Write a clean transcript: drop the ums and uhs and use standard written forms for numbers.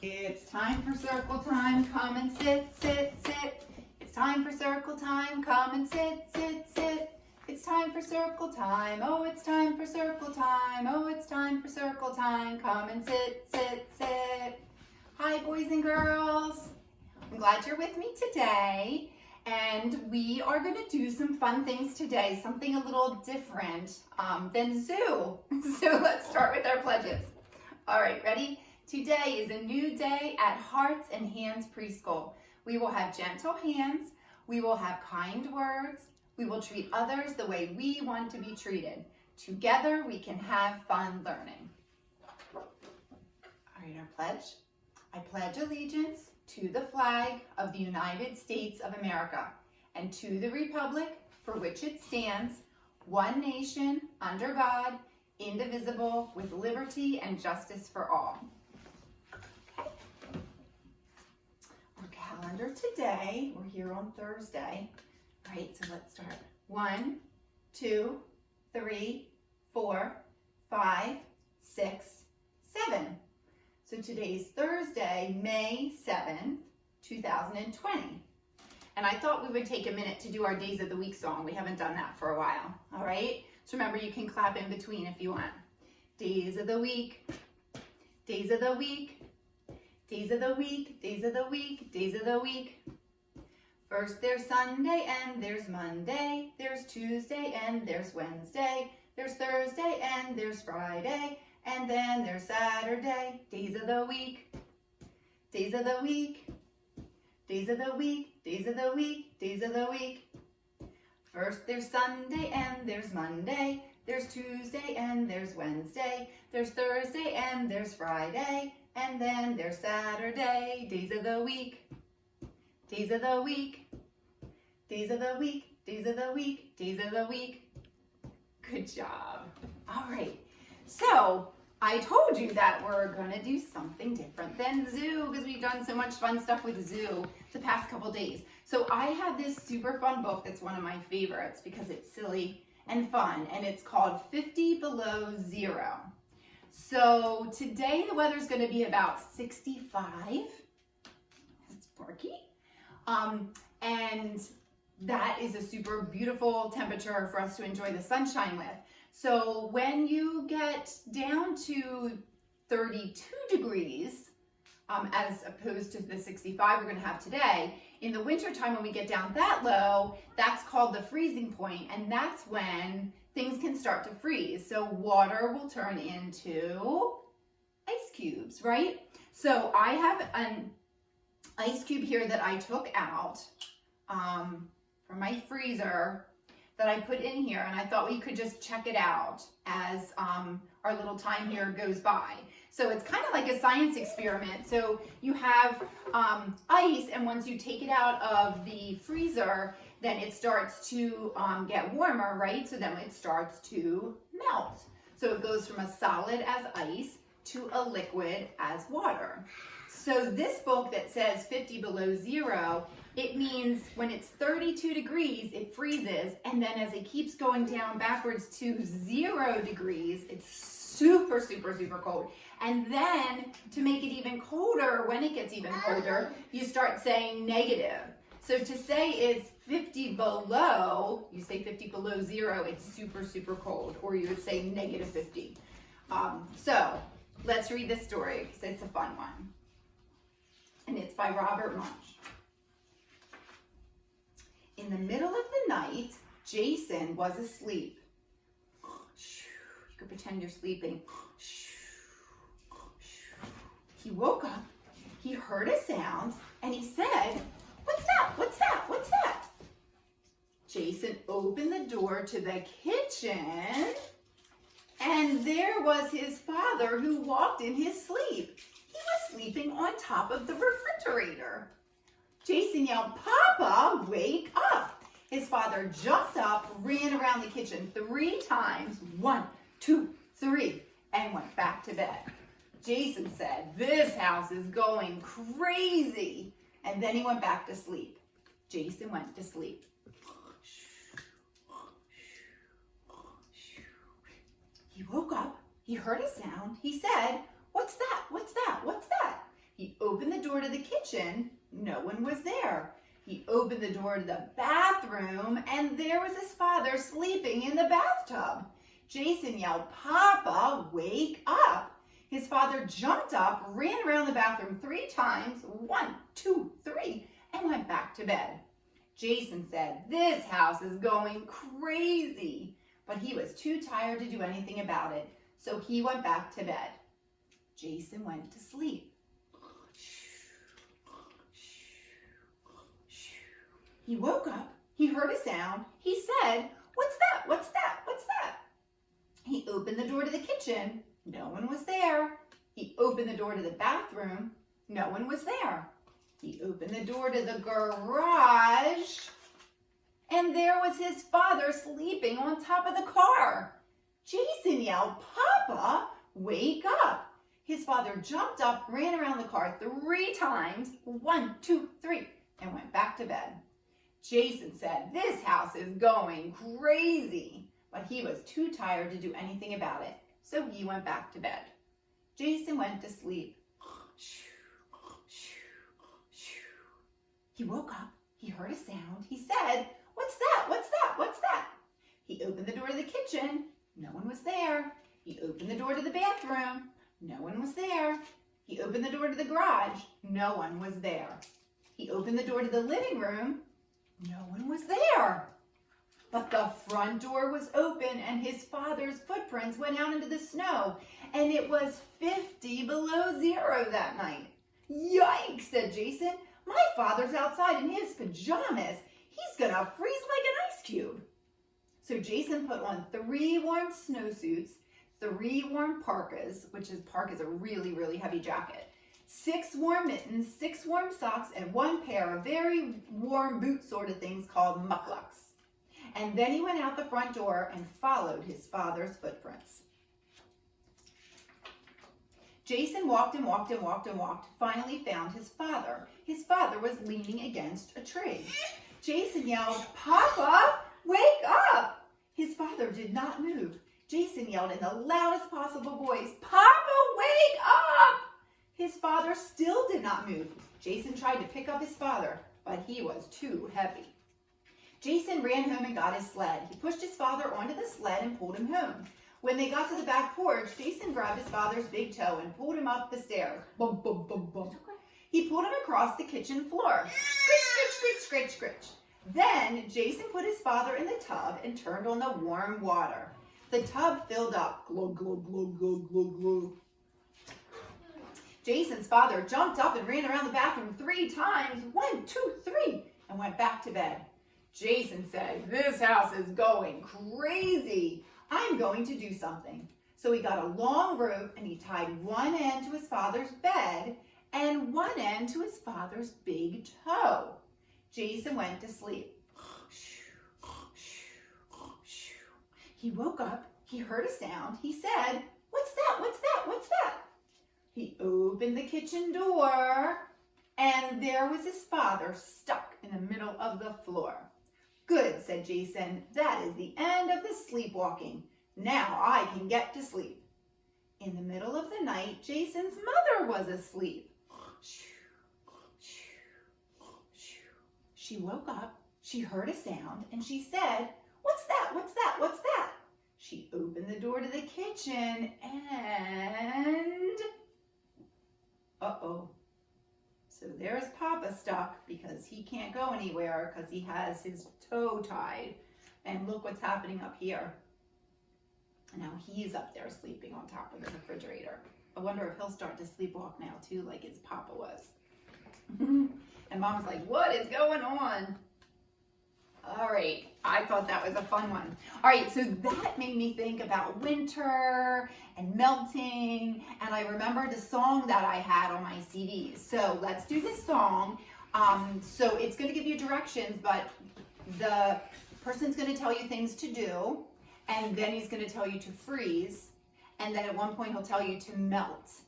It's time for circle time, come and sit, sit, sit. It's time for circle time, come and sit, sit, sit. It's time for circle time, oh it's time for circle time, oh it's time for circle time, come and sit, sit, sit. Hi boys and girls, I'm glad you're with me today, and we are going to do some fun things today, something a little different than zoo. So let's start with our pledges. All right, ready? Today is a new day at Hearts and Hands Preschool. We will have gentle hands, we will have kind words, we will treat others the way we want to be treated. Together we can have fun learning. All right, our pledge. I pledge allegiance to the flag of the United States of America and to the republic for which it stands, one nation, under God, indivisible, with liberty and justice for all. Our calendar today, we're here on Thursday. All right, so let's start. 1, 2, 3, 4, 5, 6, 7. So today's Thursday, May 7th, 2020. And I thought we would take a minute to do our Days of the Week song. We haven't done that for a while, all right? So remember, you can clap in between if you want. Days of the week, days of the week, days of the week, days of the week, days of the week. First there's Sunday and there's Monday, there's Tuesday and there's Wednesday, there's Thursday and there's Friday, and then there's Saturday. Days of the week, days of the week, days of the week, days of the week, days of the week. First there's Sunday and there's Monday, there's Tuesday and there's Wednesday, there's Thursday and there's Friday, and then there's Saturday. Days of the week, days of the week, days of the week, days of the week, days of the week. Good job. All right. So I told you that we're gonna do something different than zoo because we've done so much fun stuff with zoo the past couple days. So I have this super fun book that's one of my favorites because it's silly and fun, and it's called 50 Below Zero. So today the weather's gonna be about 65. It's Sparky. And that is a super beautiful temperature for us to enjoy the sunshine with. So when you get down to 32 degrees, as opposed to the 65 we're going to have today, in the wintertime when we get down that low, that's called the freezing point, and that's when things can start to freeze. So water will turn into ice cubes, right? So I have an ice cube here that I took out from my freezer that I put in here, and I thought we could just check it out as our little time here goes by. So it's kind of like a science experiment. So you have ice, and once you take it out of the freezer, then it starts to get warmer, right? So then it starts to melt. So it goes from a solid as ice to a liquid as water. So this book that says 50 below zero, it means when it's 32 degrees, it freezes, and then as it keeps going down backwards to 0 degrees, it's super, super, super cold. And then to make it even colder, when it gets even colder, you start saying negative. So to say it's 50 below, you say 50 below zero, it's super, super cold, or you would say negative 50. So let's read this story because it's a fun one. And it's by Robert Munsch. In the middle of the night, Jason was asleep. You could pretend you're sleeping. He woke up, he heard a sound, and he said, "What's that? What's that? What's that?" Jason opened the door to the kitchen, and there was his father who walked in his sleep. He was sleeping on top of the refrigerator. Jason yelled, "Papa, wake up!" His father jumped up, ran around the kitchen 3 times, 1, 2, 3, and went back to bed. Jason said, "This house is going crazy." And then he went back to sleep. Jason went to sleep. He woke up, he heard a sound. He said, "What's that? What's that? What's that?" He door to the kitchen. No one was there. He opened the door to the bathroom, and there was his father sleeping in the bathtub. Jason yelled, "Papa, wake up!" His father jumped up, ran around the bathroom 3 times, 1, 2, 3, and went back to bed. Jason said, "This house is going crazy," but he was too tired to do anything about it, so he went back to bed. Jason went to sleep. He woke up, he heard a sound, he said, "What's that? What's that? What's that?" He opened the door to the kitchen, no one was there. He opened the door to the bathroom, no one was there. He opened the door to the garage, and there was his father sleeping on top of the car. Jason yelled, "Papa, wake up!" His father jumped up, ran around the car 3 times, 1, 2, 3, and went back to bed. Jason said, "This house is going crazy," but he was too tired to do anything about it, so he went back to bed. Jason went to sleep. He woke up, he heard a sound, he said, "What's that? What's that? What's that?" He opened the door to the kitchen, no one was there. He opened the door to the bathroom, no one was there. He opened the door to the garage, no one was there. He opened the door to the living room, no one was there. But the front door was open and his father's footprints went out into the snow, and it was 50 below zero that night. "Yikes," said Jason. "My father's outside in his pajamas. He's gonna freeze like an ice cube." So Jason put on 3 warm snowsuits, 3 warm parkas, which is parka is a really, really heavy jacket, 6 warm mittens, 6 warm socks, and 1 pair of very warm boot sort of things called mucklucks. And then he went out the front door and followed his father's footprints. Jason walked and walked and walked and walked, finally found his father. His father was leaning against a tree. Jason yelled, "Papa, wake up!" His father did not move. Jason yelled in the loudest possible voice, "Papa, wake up!" His father still did not move. Jason tried to pick up his father, but he was too heavy. Jason ran home and got his sled. He pushed his father onto the sled and pulled him home. When they got to the back porch, Jason grabbed his father's big toe and pulled him up the stairs. Bump, bump, bump, bump. He pulled him across the kitchen floor. Scritch, scritch, scritch, scritch, scritch. Then Jason put his father in the tub and turned on the warm water. The tub filled up. Glug, glug, glug, glug, glug, glug. Jason's father jumped up and ran around the bathroom 3 times, 1, 2, 3, and went back to bed. Jason said, "This house is going crazy. I'm going to do something." So he got a long rope and he tied one end to his father's bed and one end to his father's big toe. Jason went to sleep. He woke up, he heard a sound, he said, "What's that? What's that? What's that?" He opened the kitchen door, and there was his father stuck in the middle of the floor. "Good," said Jason. "That is the end of the sleepwalking. Now I can get to sleep." In the middle of the night, Jason's mother was asleep. She woke up, she heard a sound, and she said, "What's that? What's that? What's that?" She opened the door to the kitchen and... Uh-oh. So there's Papa stuck because he can't go anywhere because he has his toe tied. And look what's happening up here. Now he's up there sleeping on top of the refrigerator. I wonder if he'll start to sleepwalk now too, like his Papa was. And Mom's like, "What is going on?" All right, I thought that was a fun one. All right, so that made me think about winter and melting, and I remembered the song that I had on my CDs. So let's do this song. So it's going to give you directions, but the person's going to tell you things to do, and then he's going to tell you to freeze, and then at one point he'll tell you to melt.